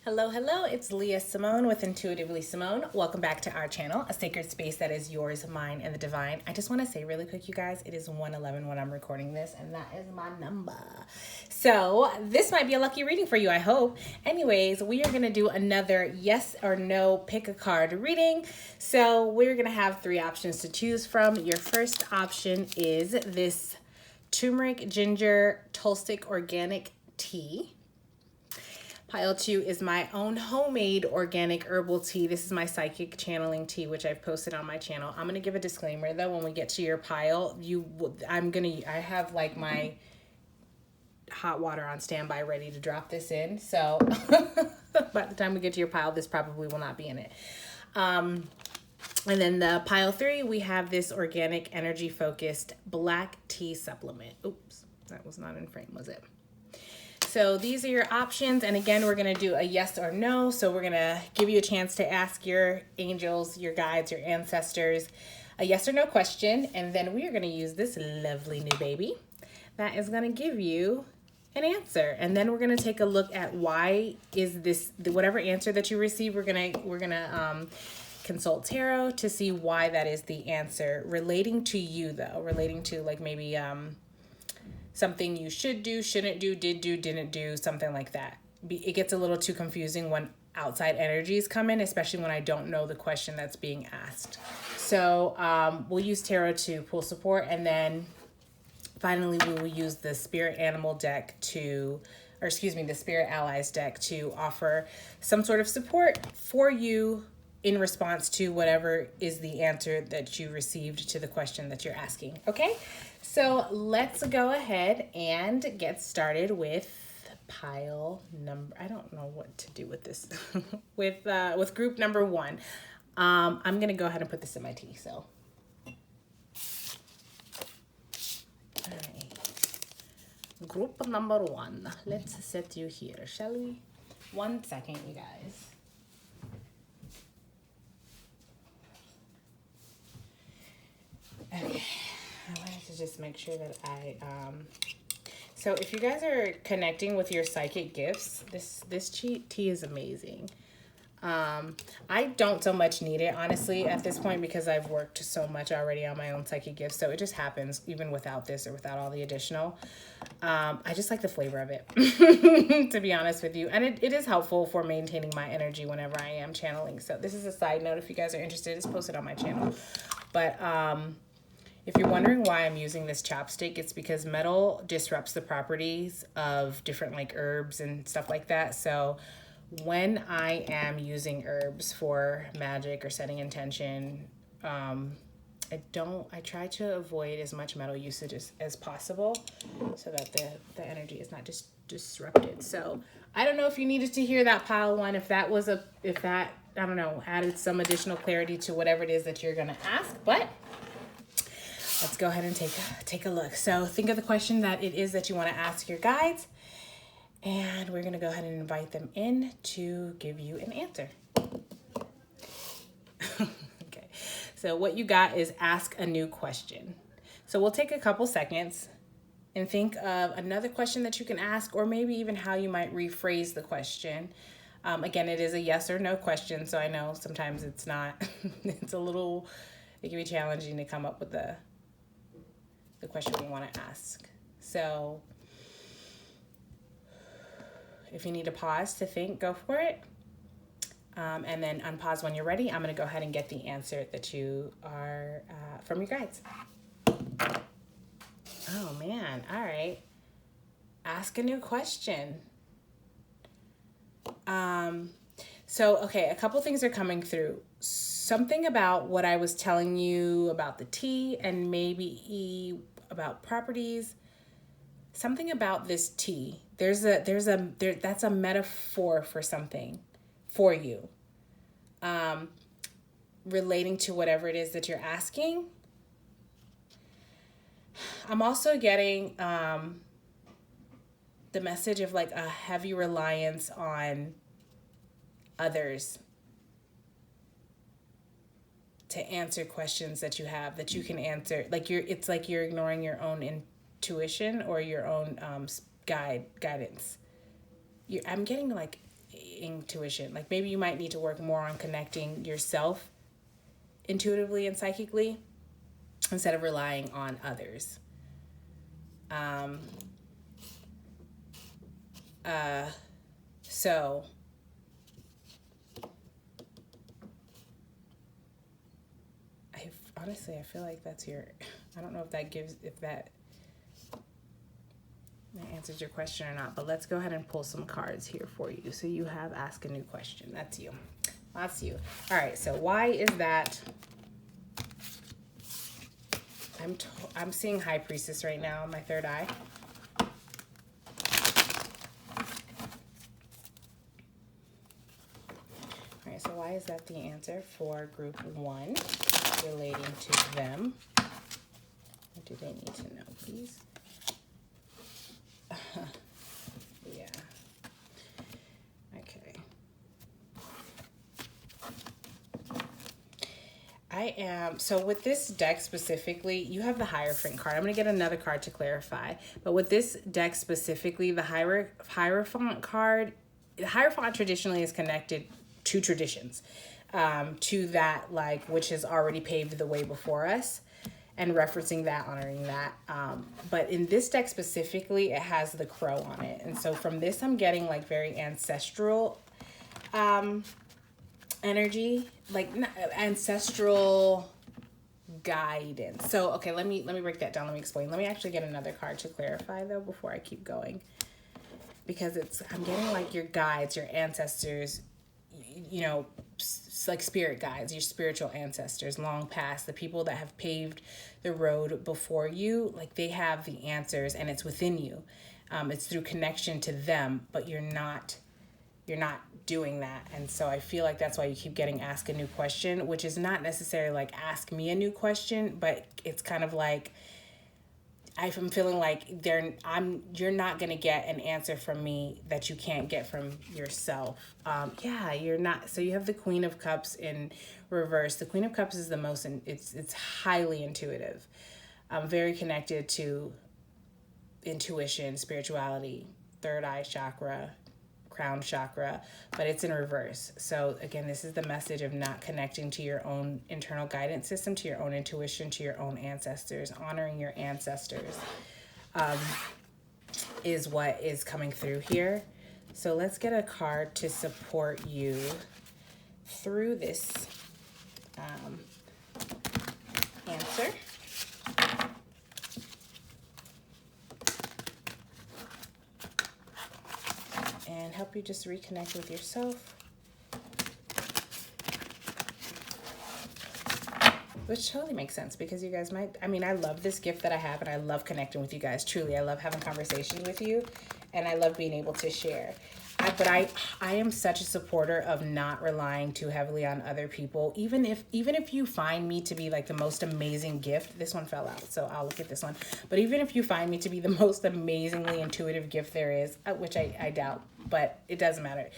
Hello, hello, it's Leah Simone with Intuitively Simone. Welcome back to our channel, a sacred space that is yours, mine, and the divine. I just want to say really quick, you guys, it is 1:11 when I'm recording this, and that is my number. So this might be a lucky reading for you, I hope. Anyways, we are going to do another yes or no pick a card reading. So we're going to have three options to choose from. Your first option is this turmeric ginger Tulstic organic tea. Pile 2 is my own homemade organic herbal tea. This is my psychic channeling tea, which I've posted on my channel. I'm going to give a disclaimer though. When we get to your pile, I have like my hot water on standby ready to drop this in. So by the time we get to your pile, this probably will not be in it. And then the pile 3, we have this organic energy focused black tea supplement. Oops, that was not in frame, was it? So these are your options. And again, we're going to do a yes or no. So we're going to give you a chance to ask your angels, your guides, your ancestors a yes or no question. And then we are going to use this lovely new baby that is going to give you an answer. And then we're going to take a look at why is this, whatever answer that you receive, we're going to consult tarot to see why that is the answer relating to you though, relating to like maybe, something you should do, shouldn't do, did do, didn't do, something like that. It gets a little too confusing when outside energies come in, especially when I don't know the question that's being asked. So we'll use tarot to pull support, and then finally we will use the spirit animal deck the spirit allies deck to offer some sort of support for you in response to whatever is the answer that you received to the question that you're asking. Okay, so let's go ahead and get started with pile number, I don't know what to do with this, with group number 1. I'm gonna go ahead and put this in my tea, so. All right, group number 1, let's set you here, shall we? 1 second, you guys. Okay, I wanted to just make sure that so if you guys are connecting with your psychic gifts, this tea is amazing. I don't so much need it, honestly, at this point, because I've worked so much already on my own psychic gifts, so it just happens even without this or without all the additional. I just like the flavor of it, to be honest with you, and it is helpful for maintaining my energy whenever I am channeling. So this is a side note. If you guys are interested, it's posted on my channel. But if you're wondering why I'm using this chopstick, it's because metal disrupts the properties of different like herbs and stuff like that. So when I am using herbs for magic or setting intention, I try to avoid as much metal usage as possible so that the energy is not just disrupted. So I don't know if you needed to hear that pile 1, if that I don't know, added some additional clarity to whatever it is that you're going to ask, but let's go ahead and take a look. So think of the question that it is that you want to ask your guides, and we're going to go ahead and invite them in to give you an answer. Okay, so what you got is ask a new question. So we'll take a couple seconds and think of another question that you can ask, or maybe even how you might rephrase the question. Again, it is a yes or no question, so I know sometimes it's not, it can be challenging to come up with the question we want to ask. So if you need a pause to think, go for it. And then unpause when you're ready. I'm going to go ahead and get the answer that you are from your guides. Oh man, all right. Ask a new question. So, okay, a couple things are coming through. Something about what I was telling you about the tea, and maybe about properties. Something about this tea. That's a metaphor for something for you. Relating to whatever it is that you're asking. I'm also getting the message of like a heavy reliance on others to answer questions that you have, that you can answer. Like it's like you're ignoring your own intuition or your own guidance. I'm getting like intuition. Like maybe you might need to work more on connecting yourself intuitively and psychically instead of relying on others. So honestly, I feel like that's your, I don't know if that answers your question or not, but let's go ahead and pull some cards here for you. So you have ask a new question. That's you. That's you. All right. So why is that? I'm seeing High Priestess right now in my third eye. All right. So why is that the answer for group 1 relating to them? What do they need to know, please? Yeah. Okay. So with this deck specifically, you have the Hierophant card. I'm going to get another card to clarify. But with this deck specifically, the Hierophant card, the Hierophant traditionally is connected to traditions, to that, like, which has already paved the way before us, and referencing that, honoring that. But in this deck specifically, it has the crow on it. And so from this, I'm getting like very ancestral energy, like ancestral guidance. So, okay, let me break that down. Let me explain. Let me actually get another card to clarify though before I keep going. Because I'm getting like your guides, your ancestors, you know, like spirit guides, your spiritual ancestors, long past, the people that have paved the road before you, like they have the answers and it's within you. It's through connection to them, but you're not doing that. And so I feel like that's why you keep getting ask a new question, which is not necessarily like ask me a new question, but it's kind of like I'm feeling like you're not going to get an answer from me that you can't get from yourself. Yeah, you're not. So you have the Queen of Cups in reverse. The Queen of Cups is the most, it's highly intuitive. Very connected to intuition, spirituality, third eye chakra, crown chakra, but it's in reverse. So again, this is the message of not connecting to your own internal guidance system, to your own intuition, to your own ancestors. Honoring your ancestors is what is coming through here. So let's get a card to support you through this answer. And help you just reconnect with yourself. Which totally makes sense because you guys I love this gift that I have and I love connecting with you guys. Truly, I love having conversations with you and I love being able to share. But I am such a supporter of not relying too heavily on other people. Even if you find me to be like the most amazing gift, this one fell out, so I'll look at this one. But even if you find me to be the most amazingly intuitive gift there is, which I doubt, but it doesn't matter.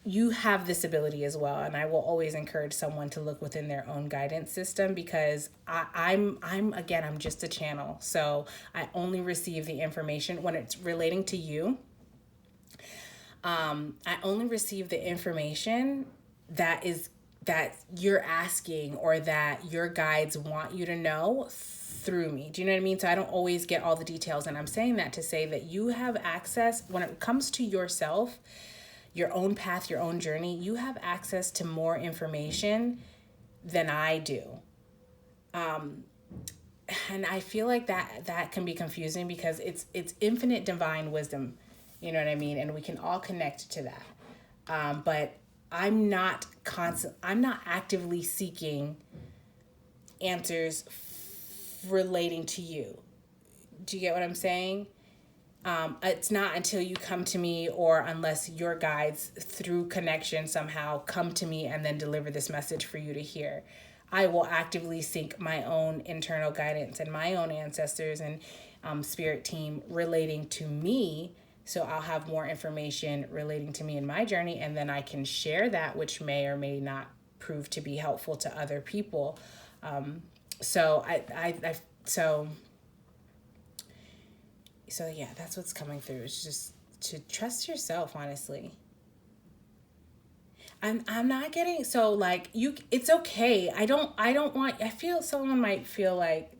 You have this ability as well, and I will always encourage someone to look within their own guidance system because I'm just a channel. So I only receive the information when it's relating to you. I only receive the information that you're asking or that your guides want you to know through me. Do you know what I mean? So I don't always get all the details. And I'm saying that to say that you have access when it comes to yourself, your own path, your own journey, you have access to more information than I do. And I feel like that can be confusing because it's infinite divine wisdom. You know what I mean? And we can all connect to that. But I'm not actively seeking answers relating to you. Do you get what I'm saying? It's not until you come to me or unless your guides through connection somehow come to me and then deliver this message for you to hear. I will actively seek my own internal guidance and my own ancestors and spirit team relating to me. So I'll have more information relating to me in my journey, and then I can share that, which may or may not prove to be helpful to other people. So yeah, that's what's coming through. It's just to trust yourself, honestly. I'm not getting, so like it's okay. I feel someone might feel like,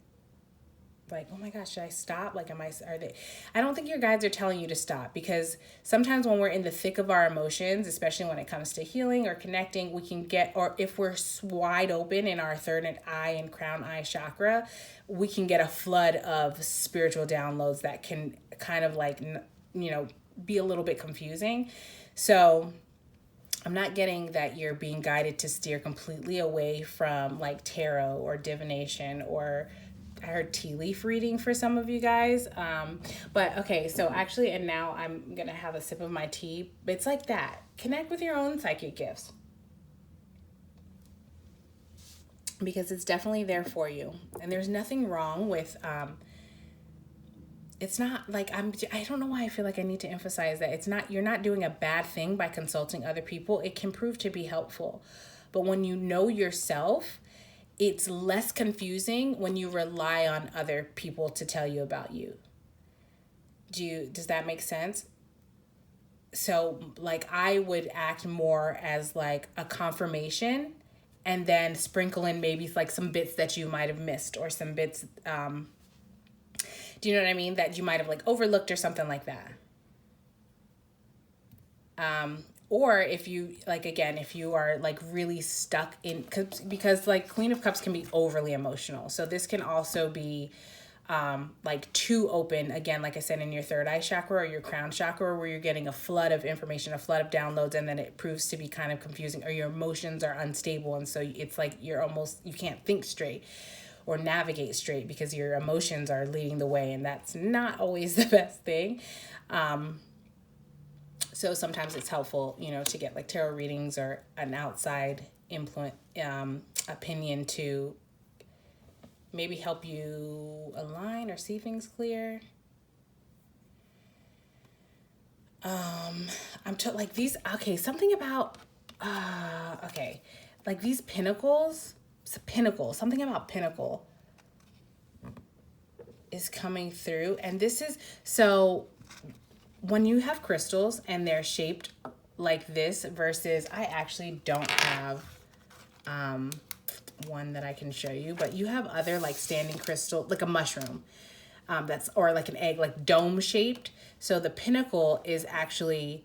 oh my gosh, should I stop? Like, are they, I don't think your guides are telling you to stop, because sometimes when we're in the thick of our emotions, especially when it comes to healing or connecting, we can get, or if we're wide open in our third eye and crown eye chakra, we can get a flood of spiritual downloads that can kind of like, be a little bit confusing. So I'm not getting that you're being guided to steer completely away from like tarot or divination, or I heard tea leaf reading for some of you guys. But okay, so actually, and now I'm going to have a sip of my tea. It's like that. Connect with your own psychic gifts, because it's definitely there for you. And there's nothing wrong with, it's not like I don't know why I feel like I need to emphasize that it's not, you're not doing a bad thing by consulting other people. It can prove to be helpful. But when you know yourself, it's less confusing when you rely on other people to tell you about you. Does that make sense? So like I would act more as like a confirmation, and then sprinkle in maybe like some bits that you might have missed, or some bits, do you know what I mean? That you might have like overlooked or something like that. Or if you like, again, if you are like really stuck in, because like Queen of Cups can be overly emotional. So this can also be like too open, again, like I said, in your third eye chakra or your crown chakra, where you're getting a flood of information, a flood of downloads, and then it proves to be kind of confusing, or your emotions are unstable. And so it's like you can't think straight or navigate straight, because your emotions are leading the way, and that's not always the best thing. So sometimes it's helpful, to get like tarot readings or an outside influence, opinion to maybe help you align or see things clear. Like these, okay, something about, okay, like these pinnacles, something about pinnacle is coming through. And this is, so when you have crystals and they're shaped like this, versus, I actually don't have one that I can show you, but you have other like standing crystal, like a mushroom, or like an egg, like dome shaped. So the pinnacle is actually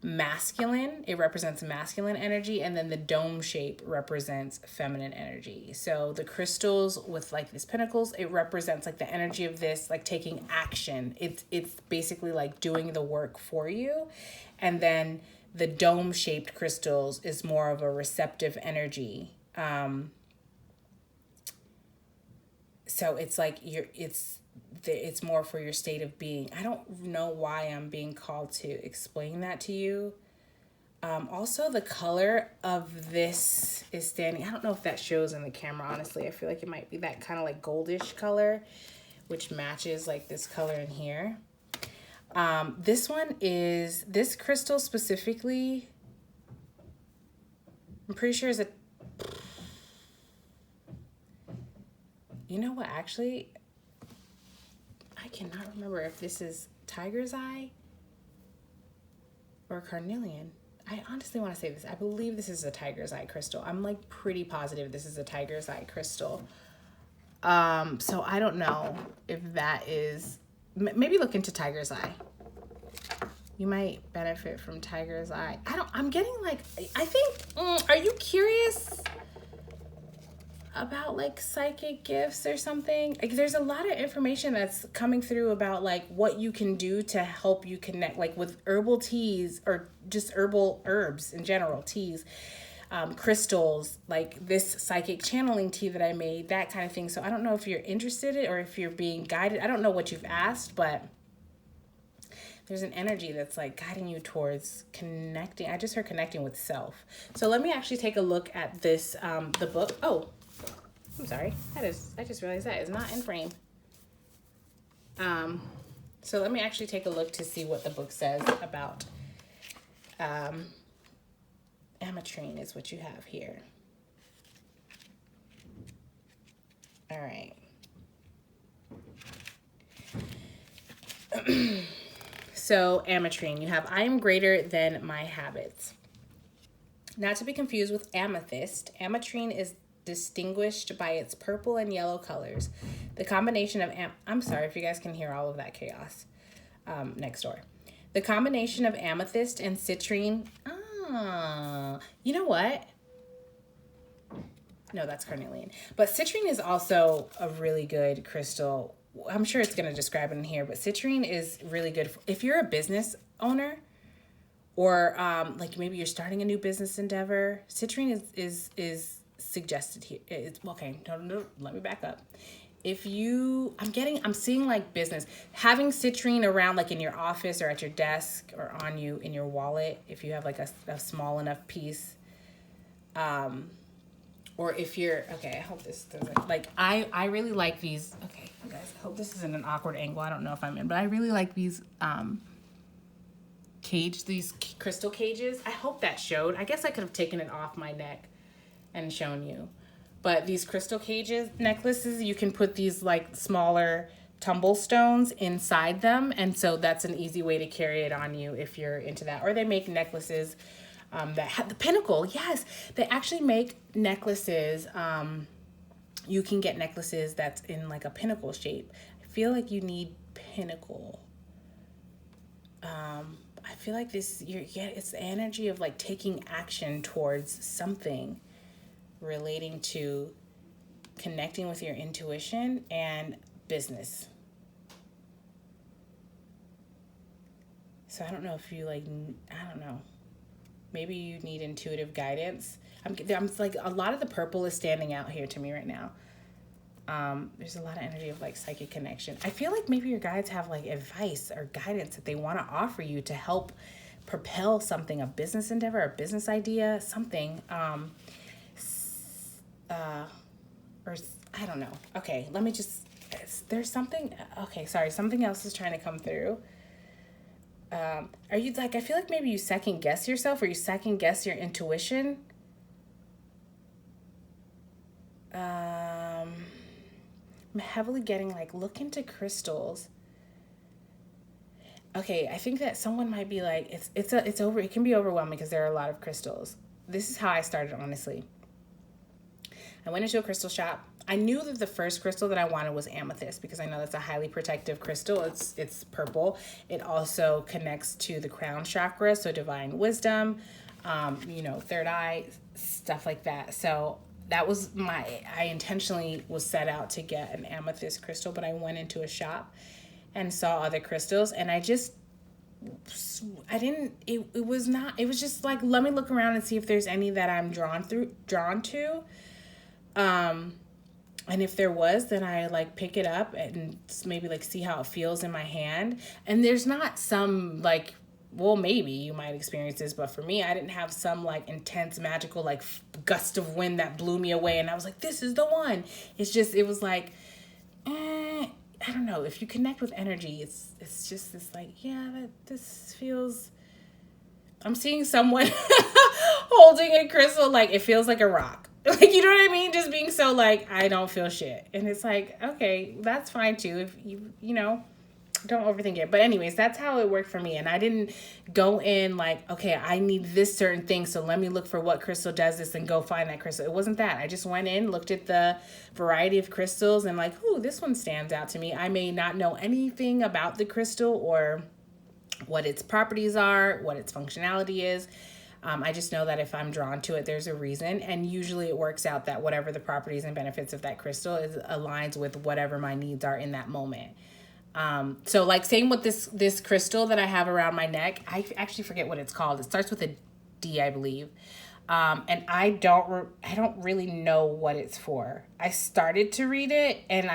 masculine. It represents masculine energy, and then the dome shape represents feminine energy. So the crystals with like these pinnacles, it represents like the energy of this, like taking action. It's basically like doing the work for you. And then the dome shaped crystals is more of a receptive energy. So it's like it's more for your state of being. I don't know why I'm being called to explain that to you. Also, the color of this is standing. I don't know if that shows in the camera, honestly. I feel like it might be that kind of like goldish color, which matches like this color in here. This crystal specifically, I'm pretty sure is a, you know what, actually, I cannot remember if this is tiger's eye or carnelian. I honestly want to say this. I believe this is a tiger's eye crystal. I'm like pretty positive this is a tiger's eye crystal. So I don't know if that is, maybe look into tiger's eye. You might benefit from tiger's eye. I'm getting like, I think, are you curious about like psychic gifts or something? Like there's a lot of information that's coming through about like what you can do to help you connect, like with herbal teas or just herbal herbs in general, teas, crystals, like this psychic channeling tea that I made, that kind of thing. So I don't know if you're interested in, or if you're being guided. I don't know what you've asked, but there's an energy that's like guiding you towards connecting. I just heard connecting with self. So let me actually take a look at this, the book. Oh, I'm sorry. I just realized that is not in frame. So let me actually take a look to see what the book says about ametrine is what you have here. All right. So ametrine, you have, I am greater than my habits. Not to be confused with amethyst. Ametrine is distinguished by its purple and yellow colors. The combination of I'm sorry if you guys can hear all of that chaos next door. The combination of amethyst and citrine. You know what? No, that's carnelian. But citrine is also a really good crystal. I'm sure it's going to describe it in here, but citrine is really good if you're a business owner, or like maybe you're starting a new business endeavor. Citrine is suggested here. It's okay. No, let me back up. If you, I'm seeing like business having citrine around, like in your office or at your desk or on you in your wallet. If you have like a small enough piece, or if you're okay. I hope this doesn't like. I really like these. Okay, you guys. I hope this isn't an awkward angle. I don't know if I'm in, but I really like these these crystal cages. I hope that showed. I guess I could have taken it off my neck and shown you. But these crystal cages, necklaces, you can put these like smaller tumble stones inside them. And so that's an easy way to carry it on you if you're into that. Or they make necklaces that have the pinnacle. Yes, they actually make necklaces. You can get necklaces that's in like a pinnacle shape. I feel like you need pinnacle. I feel like it's the energy of like taking action towards something relating to connecting with your intuition and business. So I don't know if you like, I don't know. Maybe you need intuitive guidance. I'm like, a lot of the purple is standing out here to me right now. There's a lot of energy of like psychic connection. I feel like maybe your guides have like advice or guidance that they want to offer you to help propel something, a business endeavor, a business idea, something. Or I don't know. Okay, let me just, there's something, okay, sorry, something else is trying to come through. Are you like, I feel like maybe you second guess yourself, or you second guess your intuition. I'm heavily getting like, look into crystals. Okay, I think that someone might be like, it can be overwhelming because there are a lot of crystals. This is how I started, honestly. I went into a crystal shop. I knew that the first crystal that I wanted was amethyst because I know that's a highly protective crystal. It's purple. It also connects to the crown chakra, so divine wisdom, third eye, stuff like that. So that was I intentionally was set out to get an amethyst crystal, but I went into a shop and saw other crystals, and it was just like, let me look around and see if there's any that I'm drawn to. And if there was, then I like pick it up and maybe like see how it feels in my hand. And there's not some like, well, maybe you might experience this, but for me, I didn't have some like intense magical like gust of wind that blew me away and I was like, this is the one. It was like, I don't know. If you connect with energy, it's just this like, this feels, I'm seeing someone holding a crystal like it feels like a rock. Like, you know what I mean? Just being so like, I don't feel shit. And it's like, okay, that's fine too. If don't overthink it. But anyways, that's how it worked for me. And I didn't go in like, okay, I need this certain thing, so let me look for what crystal does this and go find that crystal. It wasn't that. I just went in, looked at the variety of crystals and like, ooh, this one stands out to me. I may not know anything about the crystal or what its properties are, what its functionality is. I just know that if I'm drawn to it, there's a reason. And usually it works out that whatever the properties and benefits of that crystal aligns with whatever my needs are in that moment. So like same with this crystal that I have around my neck. I actually forget what it's called. It starts with a D, I believe. And I don't really know what it's for. I started to read it and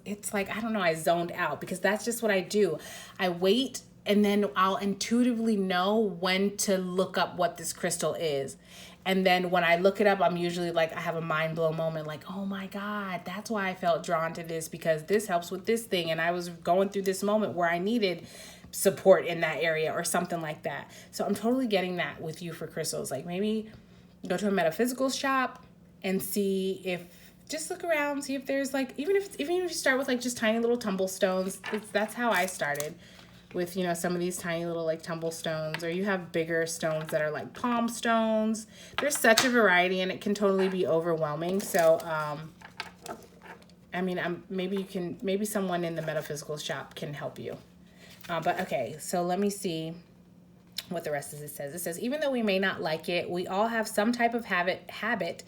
it's like, I don't know, I zoned out because that's just what I do. I wait and then I'll intuitively know when to look up what this crystal is. And then when I look it up, I'm usually like, I have a mind blown moment like, oh my God, that's why I felt drawn to this because this helps with this thing. And I was going through this moment where I needed support in that area or something like that. So I'm totally getting that with you for crystals. Like maybe go to a metaphysical shop and just look around, see if there's like, even if you start with like just tiny little tumble stones, that's how I started. with, you know, some of these tiny little like tumble stones, or you have bigger stones that are like palm stones. There's such a variety, and it can totally be overwhelming. So, I mean, maybe someone in the metaphysical shop can help you. But okay, so let me see what the rest of it says. It says, even though we may not like it, we all have some type of habit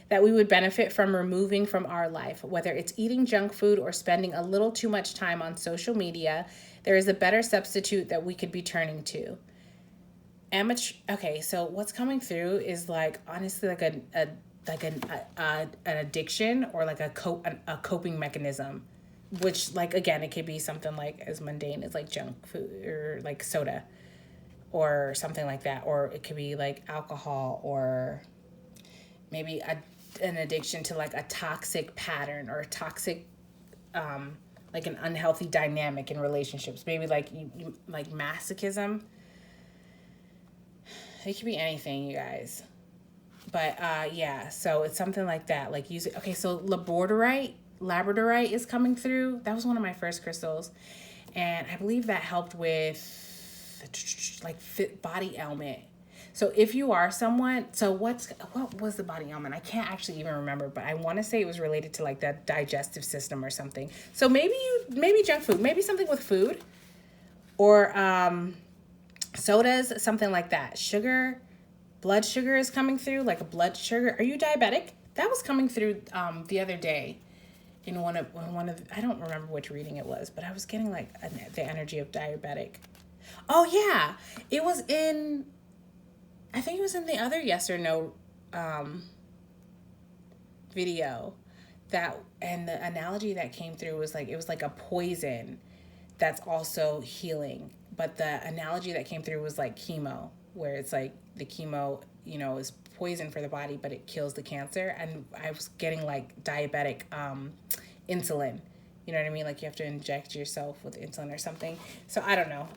that we would benefit from removing from our life. Whether it's eating junk food or spending a little too much time on social media, there is a better substitute that we could be turning to. Okay, so what's coming through is like, honestly, like an addiction, or like a coping mechanism, which, like, again, it could be something like as mundane as like junk food or like soda or something like that, or it could be like alcohol, or maybe an addiction to like a toxic pattern, or a toxic like an unhealthy dynamic in relationships, maybe like you like masochism. It could be anything, you guys. But yeah, so it's something like that, like use it. Okay, so labradorite is coming through. That was one of my first crystals, and I believe that helped with like fit body ailment. So if you are someone, so what was the body ailment? I can't actually even remember, but I want to say it was related to like that digestive system or something. So maybe junk food, maybe something with food, or sodas, something like that. Sugar, blood sugar is coming through, like a blood sugar. Are you diabetic? That was coming through the other day in one of I don't remember which reading it was, but I was getting like the energy of diabetic. Oh yeah, it was in, I think it was in the other yes or no video, that, and the analogy that came through was like, it was like a poison that's also healing. But the analogy that came through was like chemo, where it's like the chemo, you know, is poison for the body, but it kills the cancer. And I was getting like diabetic insulin. You know what I mean? Like you have to inject yourself with insulin or something. So I don't know.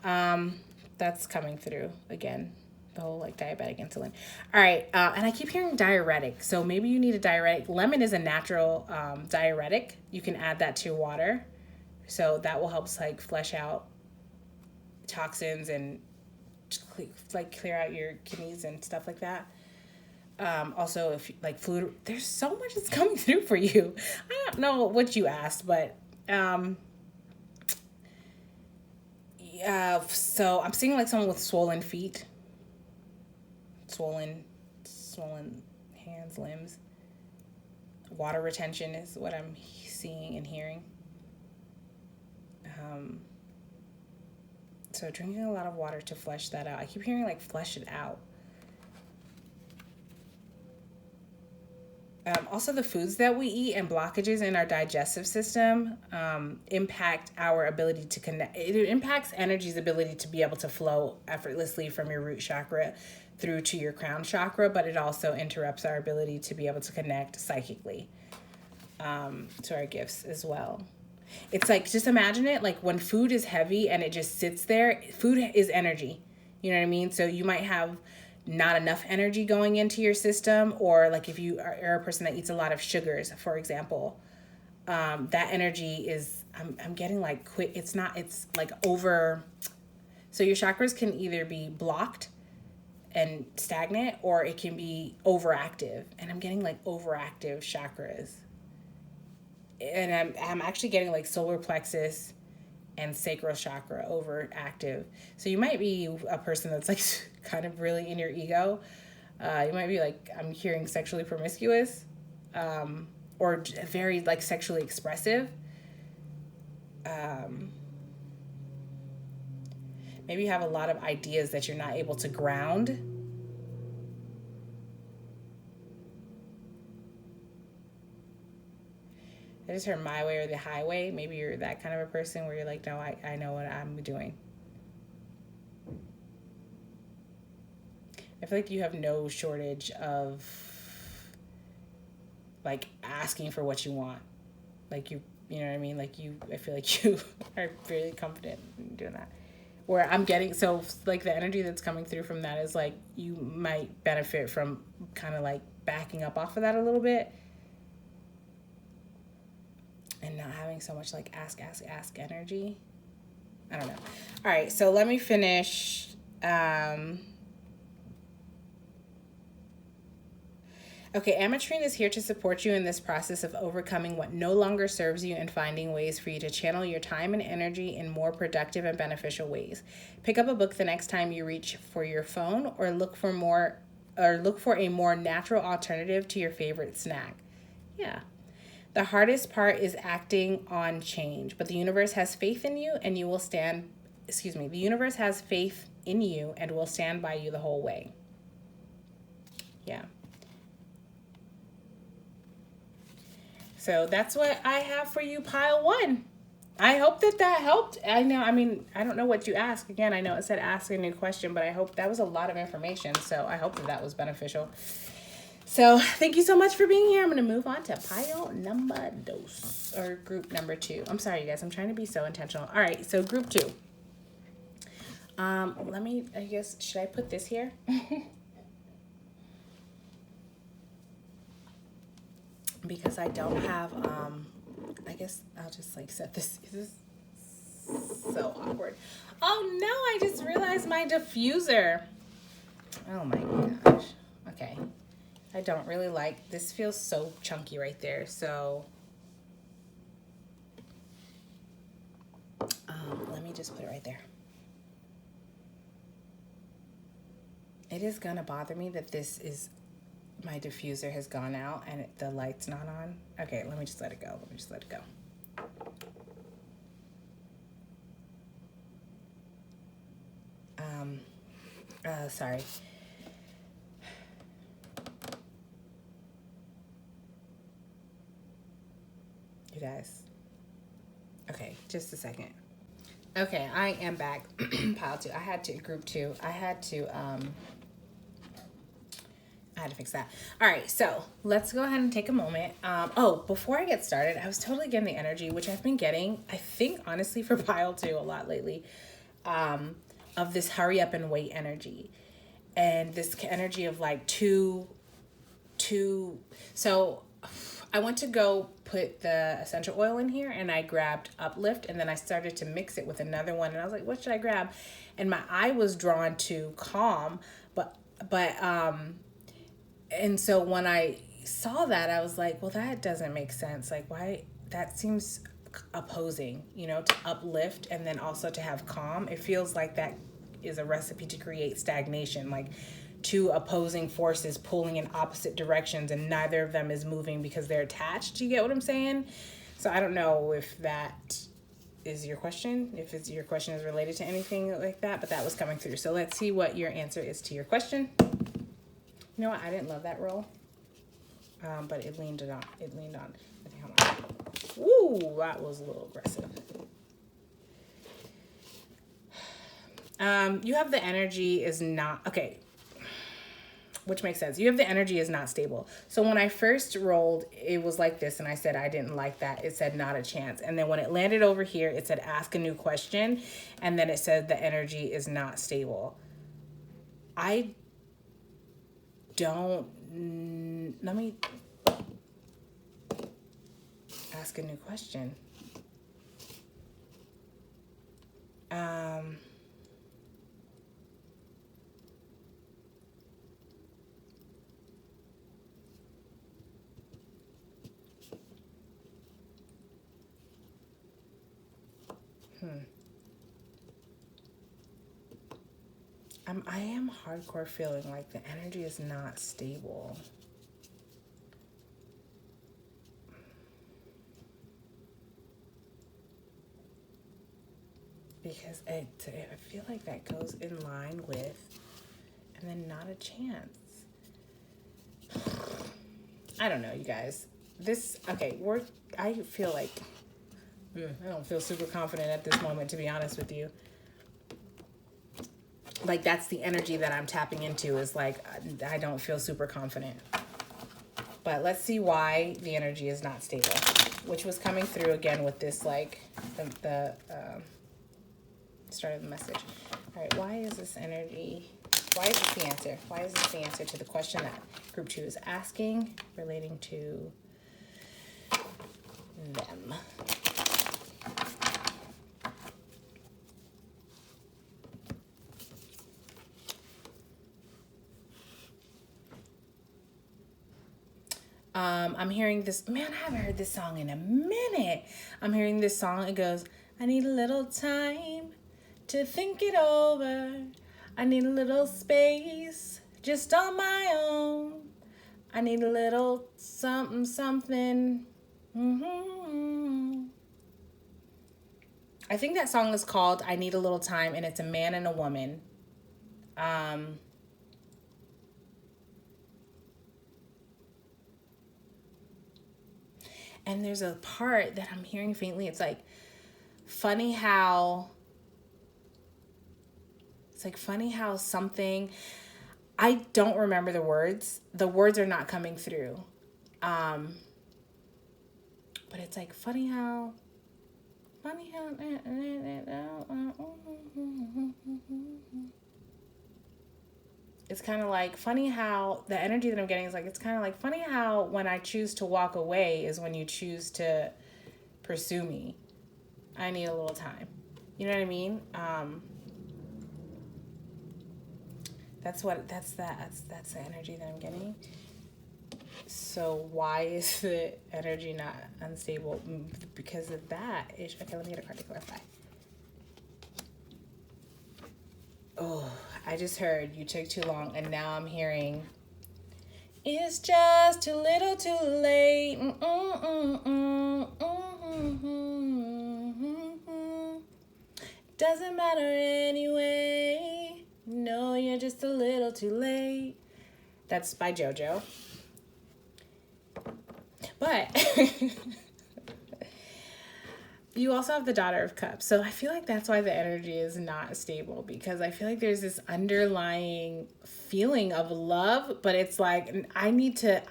That's coming through again. The whole like diabetic insulin. All right. And I keep hearing diuretic. So maybe you need a diuretic. Lemon is a natural diuretic. You can add that to your water. So that will help like flush out toxins and like clear out your kidneys and stuff like that. Also, if like fluid, there's so much that's coming through for you. I don't know what you asked, but so I'm seeing like someone with swollen feet, swollen hands, limbs. Water retention is what I'm seeing and hearing. So drinking a lot of water to flush that out. I keep hearing like flush it out. Also, the foods that we eat and blockages in our digestive system impact our ability to connect. It impacts energy's ability to be able to flow effortlessly from your root chakra through to your crown chakra, but it also interrupts our ability to be able to connect psychically to our gifts as well. It's like, just imagine it like when food is heavy and it just sits there. Food is energy. You know what I mean? So you might have not enough energy going into your system, or like if you are a person that eats a lot of sugars, for example, that energy is, I'm getting like it's like over. So your chakras can either be blocked and stagnant, or it can be overactive, and I'm getting like overactive chakras. And I'm actually getting like solar plexus and sacral chakra overactive. So you might be a person that's like kind of really in your ego. You might be like, I'm hearing sexually promiscuous, or very like sexually expressive. Maybe you have a lot of ideas that you're not able to ground. I just heard my way or the highway. Maybe you're that kind of a person where you're like, no, I know what I'm doing. I feel like you have no shortage of like asking for what you want. Like you know what I mean? Like I feel like you are really confident in doing that. Where I'm getting, so like the energy that's coming through from that is like, you might benefit from kind of like backing up off of that a little bit. And not having so much like ask energy. I don't know. All right, so let me finish. Okay, ametrine is here to support you in this process of overcoming what no longer serves you and finding ways for you to channel your time and energy in more productive and beneficial ways. Pick up a book the next time you reach for your phone, or look for a more natural alternative to your favorite snack. Yeah. The hardest part is acting on change, but the universe has faith in you and the universe has faith in you and will stand by you the whole way. Yeah. So that's what I have for you, pile one. I hope that helped. I don't know what you asked. Again, I know it said ask a new question, but I hope that was a lot of information. So I hope that was beneficial. So thank you so much for being here. I'm going to move on to pile number dos, or group number 2. I'm sorry, you guys. I'm trying to be so intentional. All right, so group 2. Should I put this here? Because I don't have, I guess I'll just like set this. This is so awkward. Oh no, I just realized my diffuser. Oh my gosh. Okay. I don't really like, this feels so chunky right there. So let me just put it right there. It is gonna bother me that my diffuser has gone out and the light's not on. Okay, let me just let it go. Sorry. You guys. Okay, just a second. Okay, I am back. Pile 2. Group 2. I had to fix that. All right, so let's go ahead and take a moment. Before I get started, I was totally getting the energy, which I've been getting, I think, honestly, for pile 2 a lot lately, of this hurry up and wait energy. And this energy of like so I went to go put the essential oil in here, and I grabbed Uplift, and then I started to mix it with another one, and I was like, what should I grab? And my eye was drawn to Calm, and so when I saw that, I was like, well, that doesn't make sense. Like, why? That seems opposing, to Uplift and then also to have Calm. It feels like that is a recipe to create stagnation, like two opposing forces pulling in opposite directions, and neither of them is moving because they're attached. You get what I'm saying? So I don't know if that is your question, your question is related to anything like that, but that was coming through. So let's see what your answer is to your question. You know what? I didn't love that roll, but it leaned on. Okay, hold on. Ooh, that was a little aggressive. You have the energy is not, okay, which makes sense. You have the energy is not stable. So when I first rolled, it was like this, and I said I didn't like that. It said not a chance. And then when it landed over here, it said ask a new question, and then it said the energy is not stable. I don't, let me ask a new question. I am hardcore feeling like the energy is not stable. Because I feel like that goes in line with, and then not a chance. I don't know, you guys. I feel like, I don't feel super confident at this moment, to be honest with you. Like, that's the energy that I'm tapping into, is like, I don't feel super confident. But let's see why the energy is not stable, which was coming through again with this, like, the start of the message. All right, why is this energy, why is this the answer? Why is this the answer to the question that group 2 is asking relating to them? I'm hearing this, man, I haven't heard this song in a minute. I'm hearing this song. It goes, I need a little time to think it over. I need a little space just on my own. I need a little something, something. I think that song is called I Need a Little Time, and it's a man and a woman. And there's a part that I'm hearing faintly. It's like funny how something, I don't remember the words. The words are not coming through. But it's like funny how it's kind of like funny how the energy that I'm getting is like, it's kind of like funny how when I choose to walk away is when you choose to pursue me. I need a little time. You know what I mean? That's the energy that I'm getting. So why is the energy not unstable? Because of that ish. Okay, let me get a card to clarify. Oh, I just heard you took too long, and now I'm hearing it's just too little too late. Doesn't matter anyway. No, you're just a little too late. That's by JoJo. But you also have the Daughter of Cups. So I feel like that's why the energy is not stable, because I feel like there's this underlying feeling of love, but it's like I need to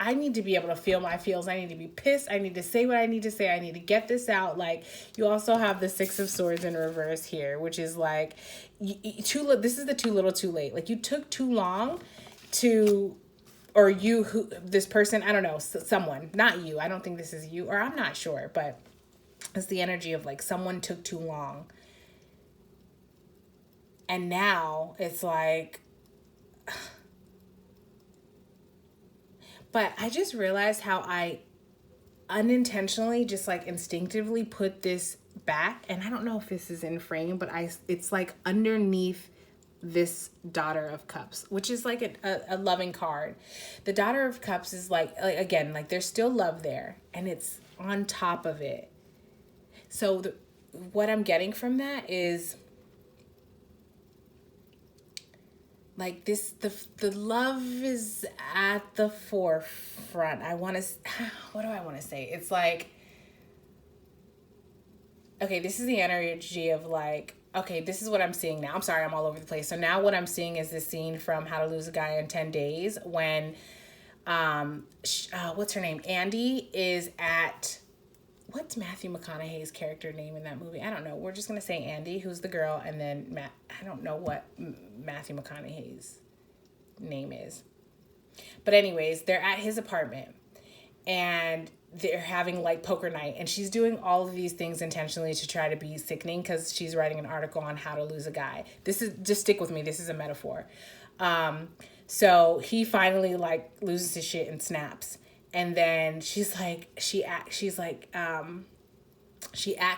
be able to feel my feels. I need to be pissed. I need to say what I need to say. I need to get this out. Like, you also have the Six of Swords in reverse here, which is like this is the too little too late. Like, you took too long to, or you, who, this person, I don't know, someone, not you. I don't think this is you, or I'm not sure, but it's the energy of like someone took too long. And now it's like, but I just realized how I unintentionally just like instinctively put this back. And I don't know if this is in frame, but it's like underneath this Daughter of Cups, which is like a loving card. The Daughter of Cups is like again, like there's still love there, and it's on top of it. So what I'm getting from that is like this, the love is at the forefront. What do I want to say? It's like, okay, this is the energy of like, okay, this is what I'm seeing now. I'm sorry, I'm all over the place. So now what I'm seeing is this scene from How to Lose a Guy in 10 Days when, what's her name? Andy is at, what's Matthew McConaughey's character name in that movie? I don't know. We're just going to say Andy, who's the girl, and then I don't know what Matthew McConaughey's name is. But anyways, they're at his apartment, and they're having like poker night, and she's doing all of these things intentionally to try to be sickening because she's writing an article on how to lose a guy. This is, just stick with me, this is a metaphor. So he finally like loses his shit and snaps. And then she's like, she acts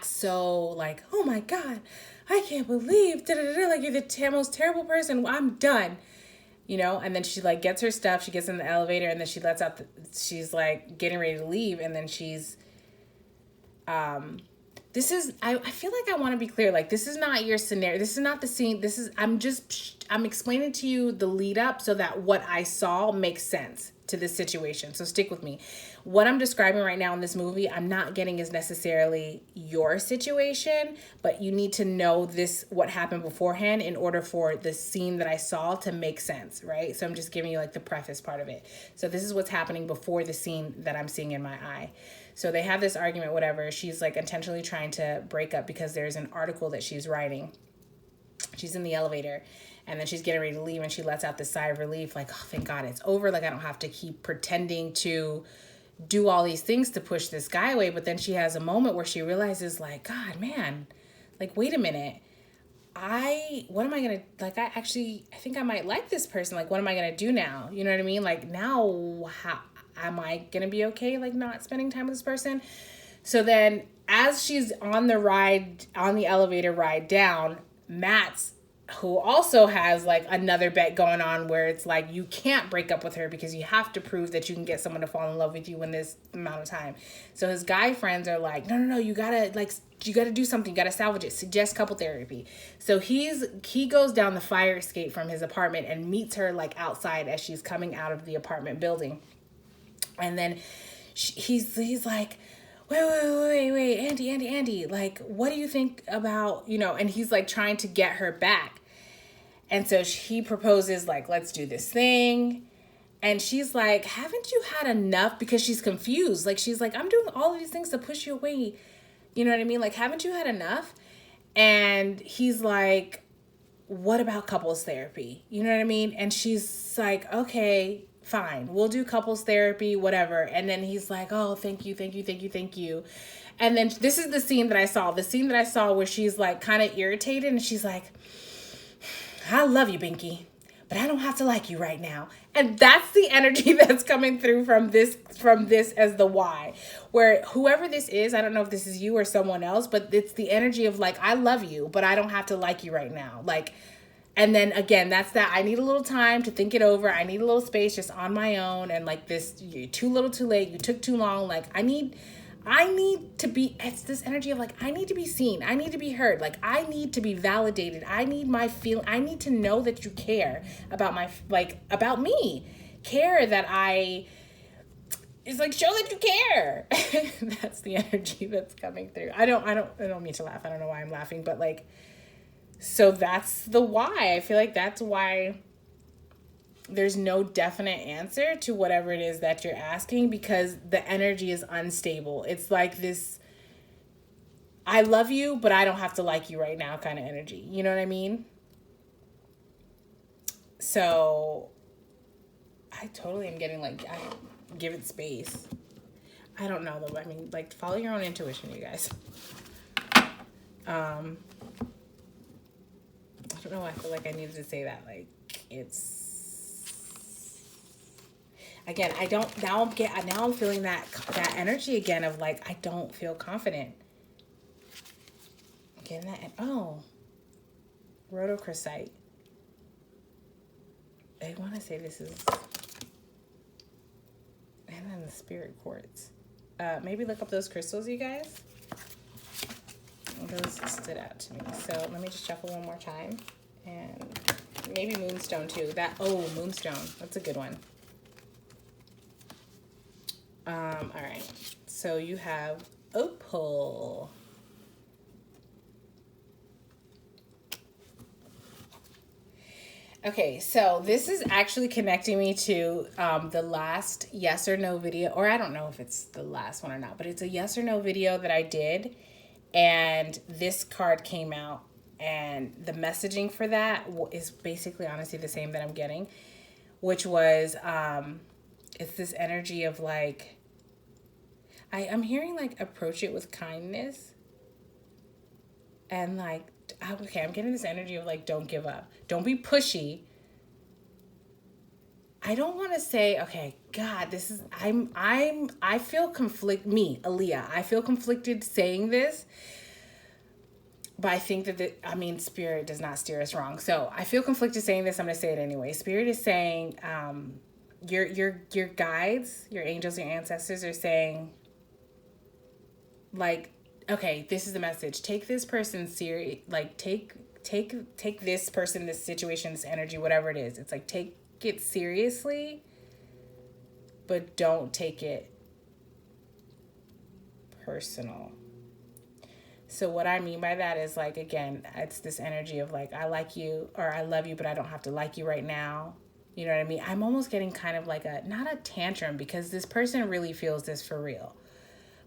so like, oh my God, I can't believe, like, you're the most terrible person. I'm done, you know? And then she like gets her stuff. She gets in the elevator, and then she lets out, she's like getting ready to leave. And then she's, I feel like I want to be clear. Like, this is not your scenario. This is not the scene. I'm explaining to you the lead up so that what I saw makes sense to this situation. So stick with me. What I'm describing right now in this movie, I'm not getting is necessarily your situation, but you need to know what happened beforehand in order for the scene that I saw to make sense, right? So I'm just giving you like the preface part of it. So this is what's happening before the scene that I'm seeing in my eye. So they have this argument, whatever. She's like intentionally trying to break up because there's an article that she's writing. She's in the elevator, and then she's getting ready to leave, and she lets out this sigh of relief, like, oh, thank God it's over. Like, I don't have to keep pretending to do all these things to push this guy away. But then she has a moment where she realizes, like, God, man, like, wait a minute. What am I going to, like, I think I might like this person. Like, what am I going to do now? You know what I mean? Like, now, am I going to be okay, like, not spending time with this person? So then as she's on the elevator ride down, Matt's, who also has like another bet going on where it's like you can't break up with her because you have to prove that you can get someone to fall in love with you in this amount of time. So his guy friends are like, no, you gotta do something, you gotta salvage it, suggest couple therapy. So he goes down the fire escape from his apartment and meets her like outside as she's coming out of the apartment building. And then he's like, wait, Andy, like, what do you think about, and he's like trying to get her back. And so he proposes, like, let's do this thing. And she's like, haven't you had enough? Because she's confused. Like, she's like, I'm doing all of these things to push you away. You know what I mean? Like, haven't you had enough? And he's like, what about couples therapy? You know what I mean? And she's like, okay, fine, we'll do couples therapy, whatever. And then he's like, oh, thank you. And then this is the scene that I saw where she's like kind of irritated and she's like, I love you, Binky, but I don't have to like you right now. And that's the energy that's coming through from this as the why, where whoever this is, I don't know if this is you or someone else, but it's the energy of like, I love you, but I don't have to like you right now. Like, and then again, that's that. I need a little time to think it over. I need a little space just on my own. And like this, you're too little, too late. You took too long. Like I need to be, it's this energy of like, I need to be seen. I need to be heard. Like I need to be validated. I need I need to know that you care about about me. Care that it's like, show that you care. That's the energy that's coming through. I don't mean to laugh. I don't know why I'm laughing, but like, so that's the why. I feel like that's why there's no definite answer to whatever it is that you're asking, because the energy is unstable. It's like this, I love you, but I don't have to like you right now kind of energy. You know what I mean? So I totally am getting like, I give it space. I don't know though. I mean, like, follow your own intuition, you guys. I don't know. I feel like I needed to say that. Like, it's, again, now I'm feeling that energy again of like, I don't feel confident. Getting that, rhodochrosite. I want to say this is, and then the spirit quartz. Maybe look up those crystals, you guys. Those stood out to me. So let me just shuffle one more time. And maybe moonstone too. Moonstone. That's a good one. All right. So you have opal. Okay, so this is actually connecting me to the last yes or no video, or I don't know if it's the last one or not, but it's a yes or no video that I did. And this card came out, and the messaging for that is basically honestly the same that I'm getting, which was, it's this energy of like, I'm hearing like approach it with kindness, and like, okay, I'm getting this energy of like, don't give up. Don't be pushy. I don't want to say, okay, God, this is, I feel Aaliyah, I feel conflicted saying this, but I think that Spirit does not steer us wrong. So I feel conflicted saying this. I'm going to say it anyway. Spirit is saying, your guides, your angels, your ancestors are saying, like, okay, this is the message. Take this person serious. Like, take this person, this situation, this energy, whatever it is. It's like, take it seriously, but don't take it personal. So what I mean by that is like, again, it's this energy of like, I like you or I love you, but I don't have to like you right now. You know what I mean? I'm almost getting kind of like not a tantrum, because this person really feels this for real.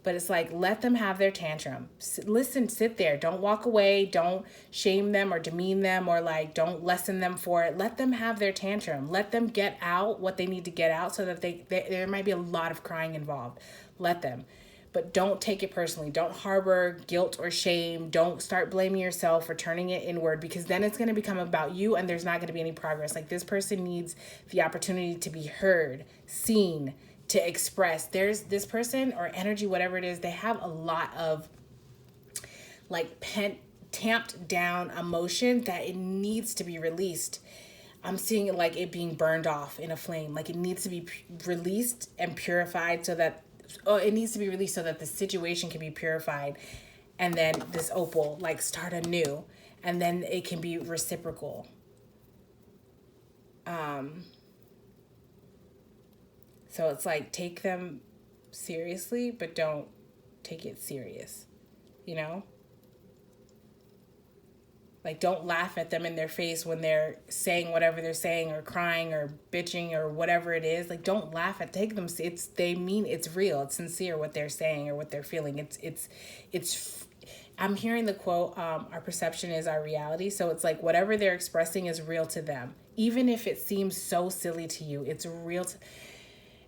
But it's like, let them have their tantrum. Listen, sit there. Don't walk away. Don't shame them or demean them, or like, don't lessen them for it. Let them have their tantrum. Let them get out what they need to get out, so that there might be a lot of crying involved. Let them. But don't take it personally. Don't harbor guilt or shame. Don't start blaming yourself or turning it inward, because then it's going to become about you and there's not going to be any progress. Like, this person needs the opportunity to be heard, seen, to express. There's this person or energy, whatever it is, they have a lot of like tamped down emotion that it needs to be released. I'm seeing it like it being burned off in a flame. Like it needs to be released and purified so that, oh, it needs to be released so that the situation can be purified. And then this opal, like start anew. And then it can be reciprocal. So it's like take them seriously, but don't take it serious, you know? Like, don't laugh at them in their face when they're saying whatever they're saying or crying or bitching or whatever it is. Like, don't laugh at, take them. They mean it's real. It's sincere what they're saying or what they're feeling. I'm hearing the quote, our perception is our reality. So it's like whatever they're expressing is real to them. Even if it seems so silly to you, it's real.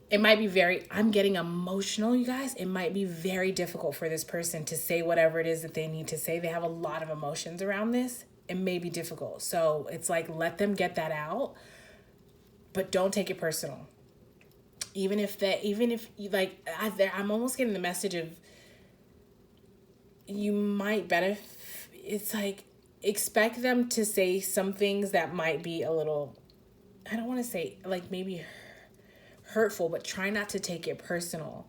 It might be I'm getting emotional, you guys. It might be very difficult for this person to say whatever it is that they need to say. They have a lot of emotions around this. It may be difficult. So it's like, let them get that out, but don't take it personal. Even if like, I'm almost getting the message of you might benefit. It's like, expect them to say some things that might be a little, I don't want to say like maybe hurtful, but try not to take it personal.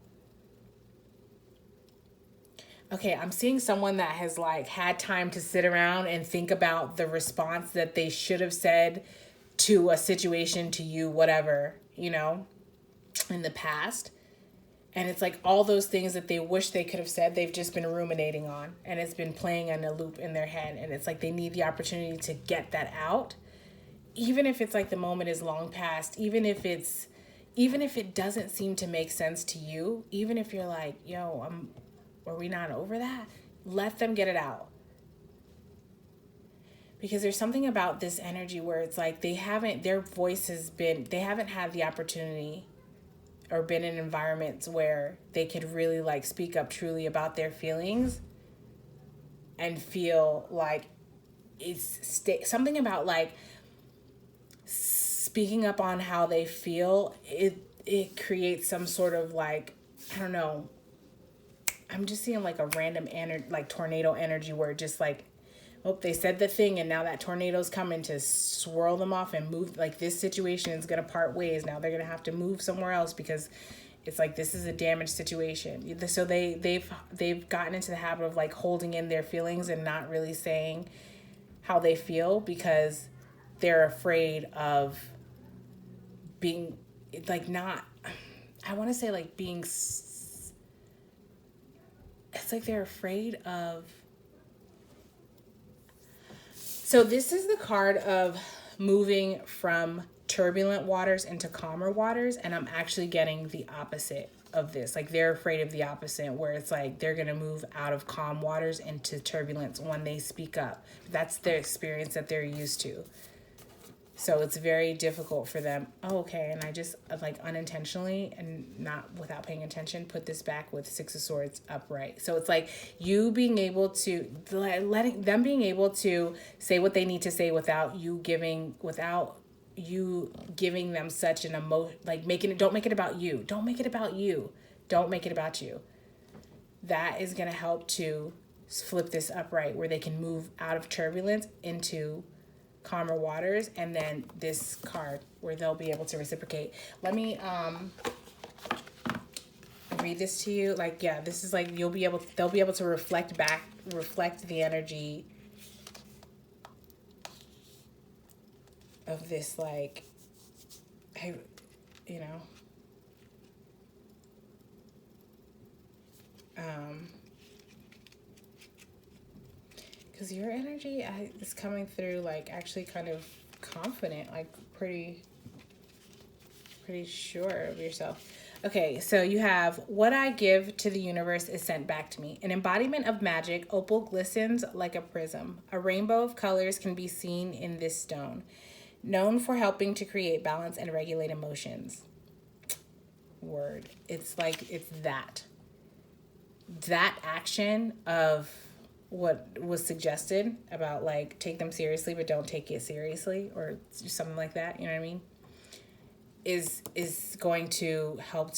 Okay, I'm seeing someone that has like had time to sit around and think about the response that they should have said to a situation, to you, whatever, you know, in the past. And it's like all those things that they wish they could have said, they've just been ruminating on, and it's been playing in a loop in their head. And it's like they need the opportunity to get that out. Even if it's like the moment is long past, even if it doesn't seem to make sense to you, even if you're like, yo, are we not over that? Let them get it out. Because there's something about this energy where it's like they haven't had the opportunity or been in environments where they could really like speak up truly about their feelings and feel like something about like speaking up on how they feel. It creates some sort of like, I don't know, I'm just seeing like a random like tornado energy where just like, oh, they said the thing and now that tornado's coming to swirl them off and move. Like this situation is going to part ways. Now they're going to have to move somewhere else because it's like this is a damaged situation. So they've gotten into the habit of like holding in their feelings and not really saying how they feel because they're afraid of being like not, I want to say like being, it's like they're afraid of. So this is the card of moving from turbulent waters into calmer waters, and I'm actually getting the opposite of this. Like they're afraid of the opposite, where it's like they're going to move out of calm waters into turbulence when they speak up. That's their experience that they're used to. So it's very difficult for them. Oh, okay. And I just like unintentionally and not without paying attention, put this back with Six of Swords upright. So it's like you being able to, letting them being able to say what they need to say without you giving them such an emotion, like don't make it about you. Don't make it about you. Don't make it about you. That is going to help to flip this upright where they can move out of turbulence into calmer waters, and then this card where they'll be able to reciprocate. Let me read this to you. Like, yeah, this is like they'll be able to reflect the energy of this, like, you know, because your energy is coming through like actually kind of confident, like pretty sure of yourself. Okay, so you have what I give to the universe is sent back to me. An embodiment of magic, opal glistens like a prism. A rainbow of colors can be seen in this stone, known for helping to create balance and regulate emotions. Word. It's like, it's that action of what was suggested about like take them seriously but don't take it seriously or something like that, you know what I mean? is going to help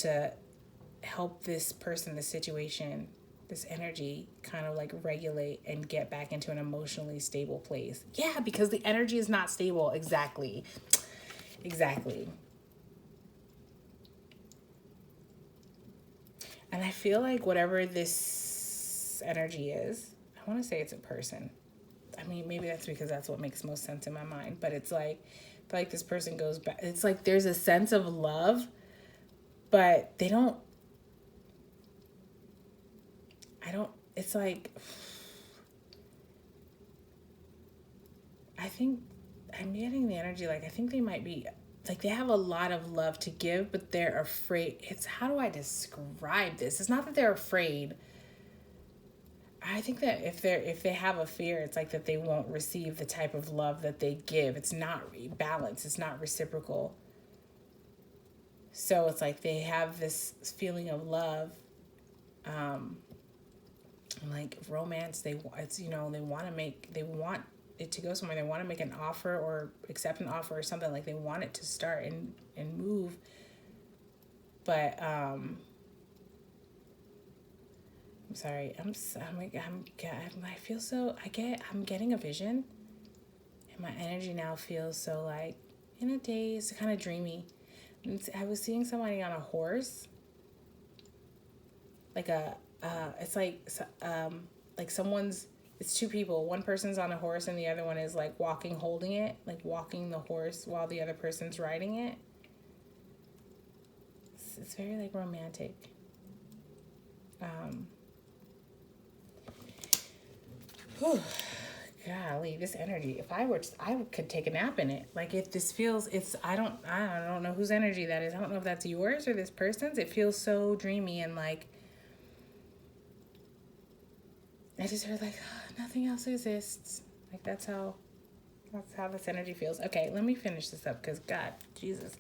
this person, this situation, this energy kind of like regulate and get back into an emotionally stable place. Yeah, because the energy is not stable. Exactly. And I feel like whatever this energy is, I want to say it's a person. I mean, maybe that's because that's what makes most sense in my mind. But it's like, I feel like this person goes back. It's like there's a sense of love, but they don't. It's like, I think I'm getting the energy. Like, I think they might be, like, they have a lot of love to give, but they're afraid. How do I describe this? It's not that they're afraid. I think that if they have a fear, it's like that they won't receive the type of love that they give. It's not balanced. It's not reciprocal. So it's like they have this feeling of love, like romance. They want it to go somewhere. They want to make an offer or accept an offer or something. Like they want it to start and move. But I'm sorry. I'm getting a vision, and my energy now feels so like in a daze, kind of dreamy. I was seeing somebody on a horse, it's two people. One person's on a horse and the other one is like holding it, like walking the horse while the other person's riding it. It's very like romantic. Golly, this energy. If I could take a nap in it. Like if this feels, I don't know whose energy that is. I don't know if that's yours or this person's. It feels so dreamy and like, I just heard like, nothing else exists. Like that's how this energy feels. Okay, let me finish this up because God, Jesus.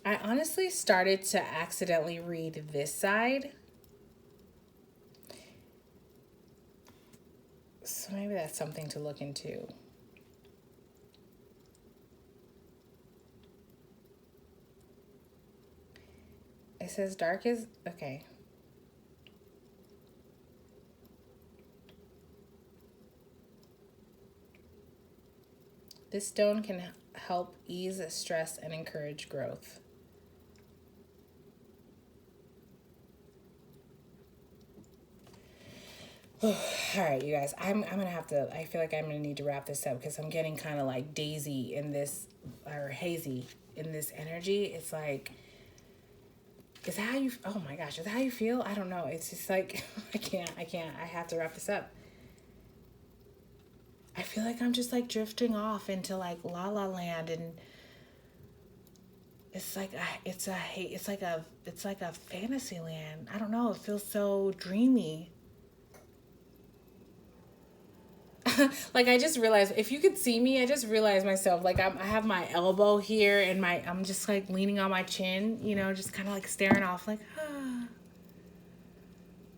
I honestly started to accidentally read this side. So maybe that's something to look into. It says dark is, okay. This stone can help ease stress and encourage growth. All right, you guys, I'm gonna have to, I feel like I'm gonna need to wrap this up because I'm getting kind of like daisy in this, or hazy in this energy. It's like, is that how you, oh my gosh, is that how you feel? I don't know. It's just like, I have to wrap this up. I feel like I'm just like drifting off into like La La Land, and it's like it's like a fantasy land. I don't know. It feels so dreamy. Like I just realized, if you could see me, I just realized myself, like I have my elbow here and I'm just like leaning on my chin, you know, just kind of like staring off like,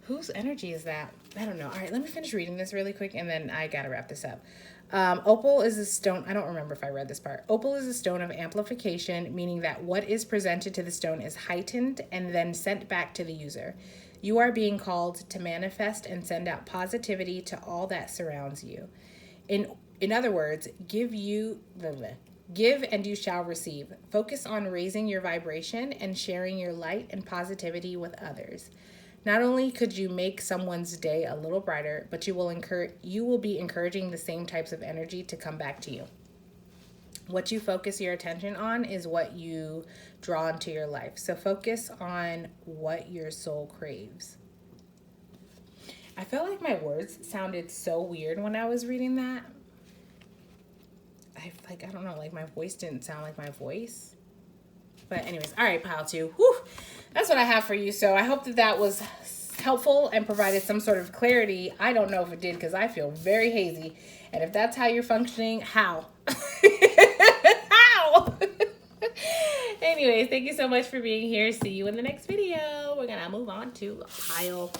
whose energy is that? I don't know. All right, let me finish reading this really quick and then I gotta wrap this up. Opal is a stone. I don't remember if I read this part. Opal is a stone of amplification, meaning that what is presented to the stone is heightened and then sent back to the user. You are being called to manifest and send out positivity to all that surrounds you. In other words, give and you shall receive. Focus on raising your vibration and sharing your light and positivity with others. Not only could you make someone's day a little brighter, but you will be encouraging the same types of energy to come back to you. What you focus your attention on is what you draw into your life. So focus on what your soul craves. I felt like my words sounded so weird when I was reading that. I don't know, like my voice didn't sound like my voice. But anyways, all right, pile two. Whew, that's what I have for you. So I hope that was helpful and provided some sort of clarity. I don't know if it did because I feel very hazy. And if that's how you're functioning, how? How? Anyways, thank you so much for being here. See you in the next video. We're going to move on to pile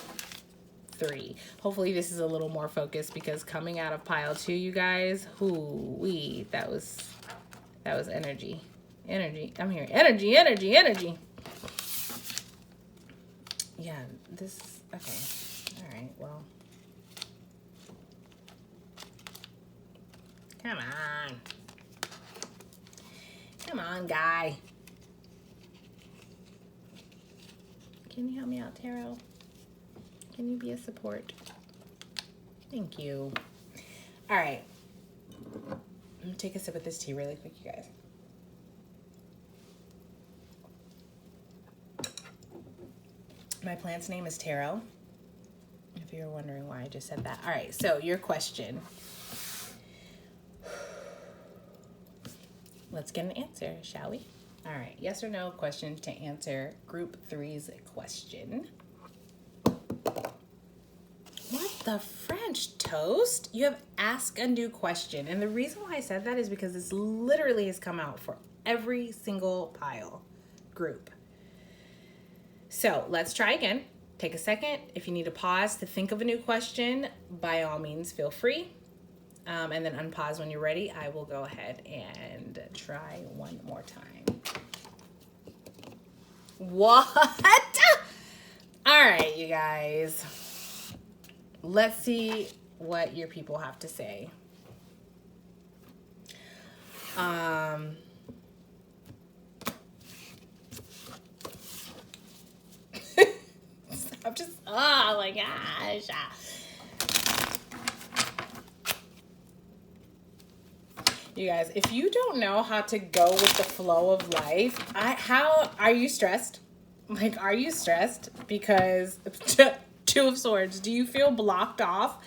3. Hopefully this is a little more focused, because coming out of pile 2, you guys, hoo-wee, that was energy. Energy. I'm hearing energy, energy, energy. Yeah, this, okay. All right, well. Come on. Come on, guy. Can you help me out, Tarot? Can you be a support? Thank you. All right. I'm gonna take a sip of this tea really quick, you guys. My plant's name is Tarot, if you're wondering why I just said that. All right, so your question. Let's get an answer, shall we? All right, yes or no question to answer group 3's question. What the French toast? You have ask a new question. And the reason why I said that is because this literally has come out for every single pile group. So let's try again. Take a second. If you need to pause to think of a new question, by all means, feel free. And then unpause when you're ready. I will go ahead and try one more time. What? All right, you guys. Let's see what your people have to say. I'm just, oh my gosh. You guys, if you don't know how to go with the flow of life, how are you stressed? Like, are you stressed? Because Two of Swords, do you feel blocked off,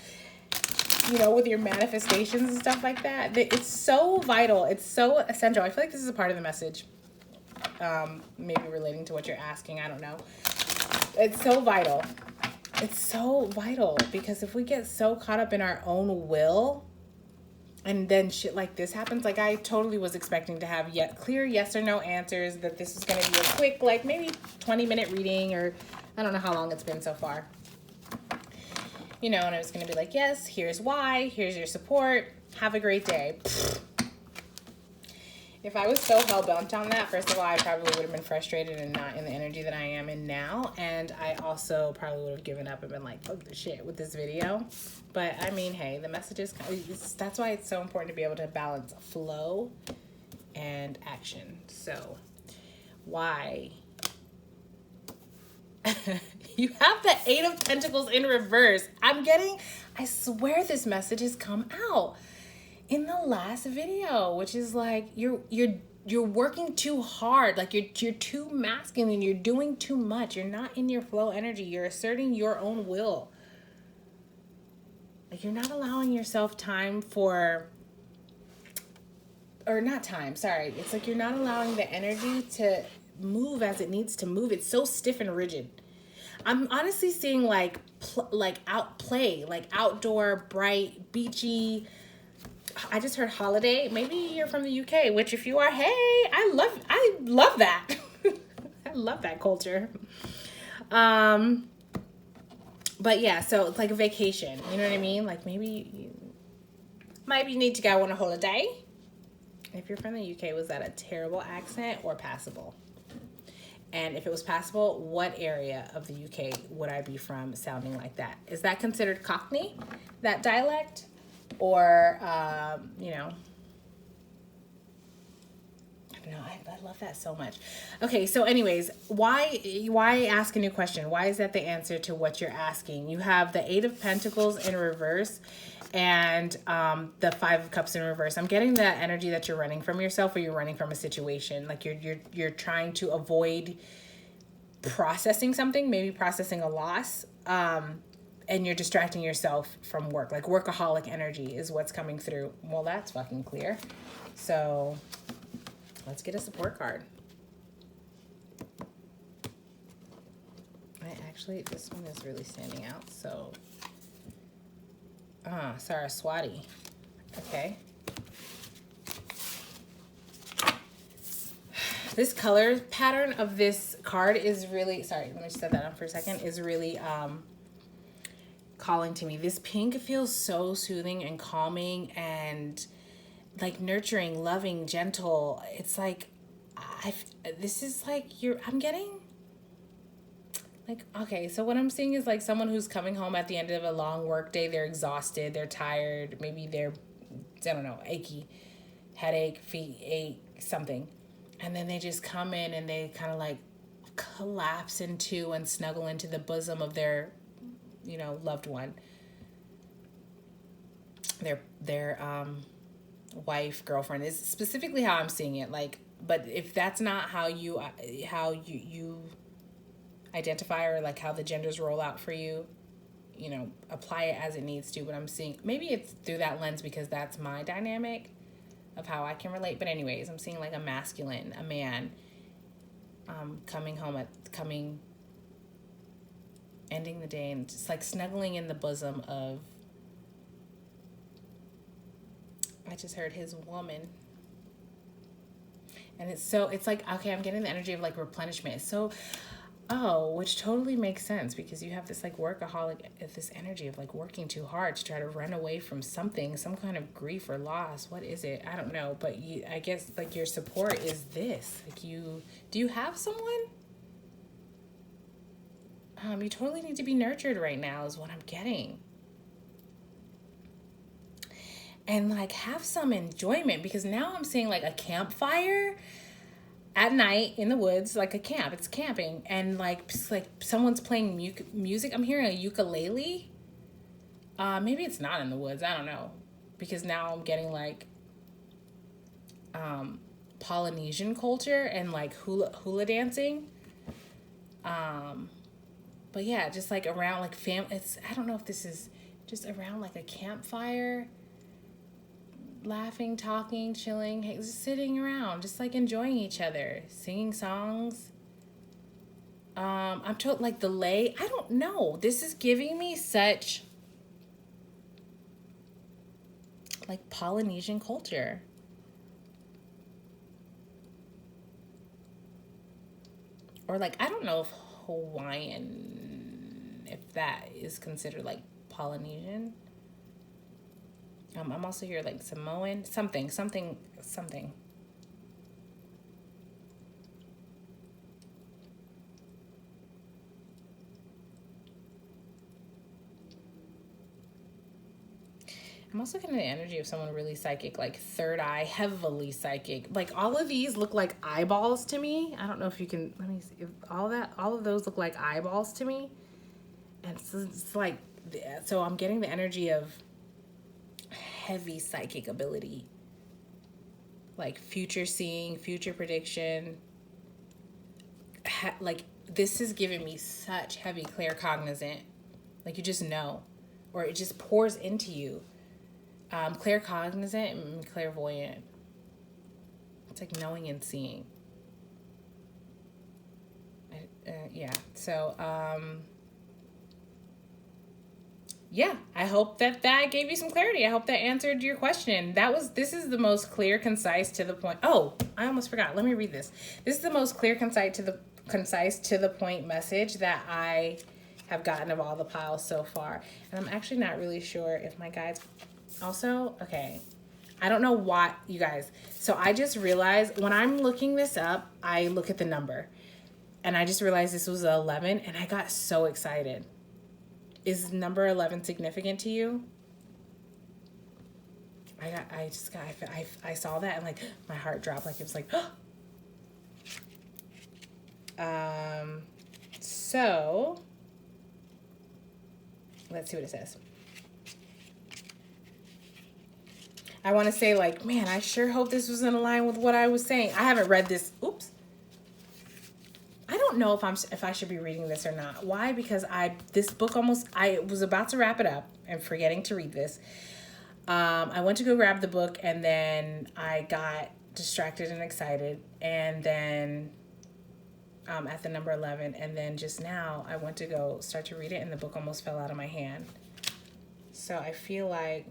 you know, with your manifestations and stuff like that? It's so vital. It's so essential. I feel like this is a part of the message. Maybe relating to what you're asking. I don't know. It's so vital. It's so vital, because if we get so caught up in our own will, and then shit like this happens, like I totally was expecting to have clear yes or no answers, that this was going to be a quick, like maybe 20-minute reading, or I don't know how long it's been so far. You know, and it was going to be like, yes, here's why, here's your support, have a great day. If I was so hell-bent on that, first of all, I probably would have been frustrated and not in the energy that I am in now. And I also probably would have given up and been like, fuck the shit with this video. But I mean, hey, the messages, that's why it's so important to be able to balance flow and action. So why? You have the 8 of Pentacles in reverse. I swear this message has come out in the last video, which is like you're working too hard, like you're too masculine, you're doing too much, you're not in your flow energy, you're asserting your own will, like you're not allowing yourself time for, or not time, sorry, it's like you're not allowing the energy to move as it needs to move. It's so stiff and rigid. I'm honestly seeing like outplay, like outdoor, bright, beachy. I just heard holiday. Maybe you're from the UK, which if you are, hey, I love that. I love that culture. But yeah, so it's like a vacation. You know what I mean? Like maybe you need to go on a holiday. If you're from the UK, was that a terrible accent or passable? And if it was passable, what area of the UK would I be from sounding like that? Is that considered Cockney, that dialect? Or, you know, I don't know. I love that so much. Okay, so anyways, why ask a new question? Why is that the answer to what you're asking? You have the 8 of Pentacles in reverse and the 5 of Cups in reverse. I'm getting that energy that you're running from yourself, or you're running from a situation. Like you're trying to avoid processing something, maybe processing a loss. And you're distracting yourself from work. Like workaholic energy is what's coming through. Well, that's fucking clear. So let's get a support card. This one is really standing out. So, Saraswati. Okay. This color pattern of this card is really, sorry, let me just set that on for a second, is really, calling to me. This pink feels so soothing and calming and like nurturing, loving, gentle. It's like, this is like, I'm getting like, okay, so what I'm seeing is like someone who's coming home at the end of a long work day. They're exhausted, they're tired, maybe they're, I don't know, achy, headache, feet ache, something. And then they just come in and they kind of like collapse into and snuggle into the bosom of their, loved one. Their wife, girlfriend is specifically how I'm seeing it. Like, but if that's not how you identify, or like how the genders roll out for you, apply it as it needs to. But I'm seeing, maybe it's through that lens because that's my dynamic of how I can relate. But anyways, I'm seeing like a masculine, a man, ending the day and just like snuggling in the bosom of, I just heard his woman. And it's like, okay, I'm getting the energy of like replenishment. So, which totally makes sense because you have this like workaholic, this energy of like working too hard to try to run away from something, some kind of grief or loss. What is it? I don't know. But I guess like your support is this. Like do you have someone? You totally need to be nurtured right now is what I'm getting. And like have some enjoyment, because now I'm seeing like a campfire at night in the woods, like a camp. It's camping, and like someone's playing music. I'm hearing a ukulele. Maybe it's not in the woods. I don't know, because now I'm getting like Polynesian culture and like hula dancing. But yeah, just like around like it's, I don't know if this is just around like a campfire, laughing, talking, chilling, just sitting around, just like enjoying each other, singing songs. I'm told like the lay, I don't know. This is giving me such like Polynesian culture. Or like, I don't know if Hawaiian, if that is considered like Polynesian. I'm also here like Samoan, something. I'm also getting the energy of someone really psychic, like third eye, heavily psychic. Like all of these look like eyeballs to me. I don't know if you can, let me see. If all of those look like eyeballs to me. And it's like, so I'm getting the energy of heavy psychic ability, like future seeing, future prediction. Like this is giving me such heavy claircognizant, like you just know, or it just pours into you. Claircognizant and clairvoyant. It's like knowing and seeing. Yeah. So yeah, I hope that gave you some clarity. I hope that answered your question. This is the most clear, concise, to the point. Oh, I almost forgot. Let me read this. This is the most clear, concise, to the point message that I have gotten of all the piles so far. And I'm actually not really sure if my guides also, okay. I don't know why, you guys. So I just realized when I'm looking this up, I look at the number. And I just realized this was 11, and I got so excited. Is number 11 significant to you? I saw that and like my heart dropped, like it was like, so let's see what it says. I want to say like, man, I sure hope this was in line with what I was saying. I haven't read this. Oops. I don't know if I should be reading this or not. Why? Because I was about to wrap it up and forgetting to read this. I went to go grab the book and then I got distracted and excited, and then at the number 11, and then just now I went to go start to read it and the book almost fell out of my hand. So I feel like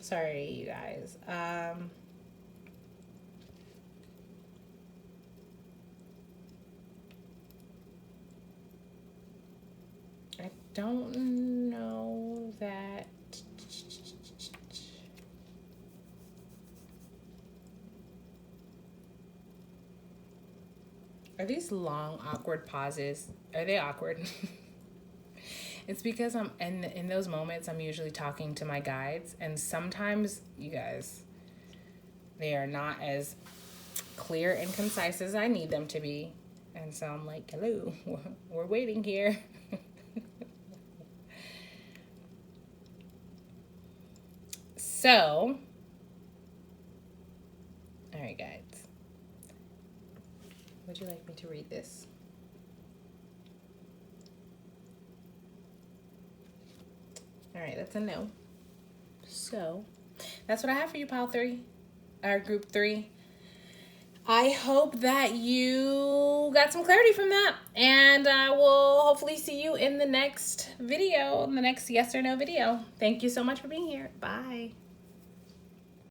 Sorry, you guys. I don't know that. Are these long, awkward pauses? Are they awkward? It's because I'm in those moments I'm usually talking to my guides, and sometimes, you guys, they are not as clear and concise as I need them to be. And so I'm like, hello, we're waiting here. So, all right, guys. Would you like me to read this? All right, that's a no. So, that's what I have for you, pile 3, or group 3. I hope that you got some clarity from that, and I will hopefully see you in the next video, in the next yes or no video. Thank you so much for being here. Bye.